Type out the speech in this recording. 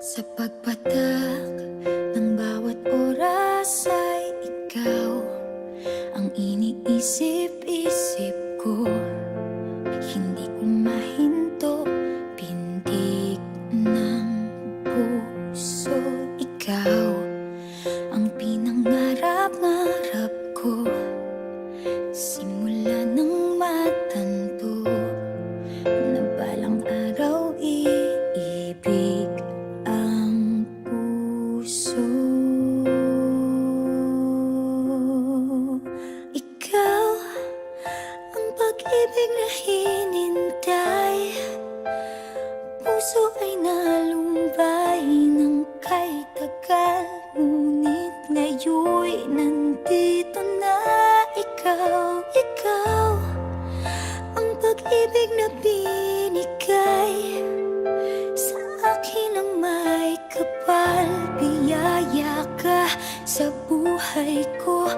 Sa pagpatak ng bawat oras ay ikaw ang iniisip-isip ko. Hindi ko mahinto, pintig ng puso. Ikaw ang pinangarap-ngarap ko, simula ng matanto na balang araw iibig ang puso. Ikaw ang pag-ibig na hinintay, puso ay nalumbay ng kay tagal, ngunit ngayon'y nandito na ikaw. Ikaw ang pag-ibig na binigay sa akin ang may kapal. Biyaya ka sa buhay ko,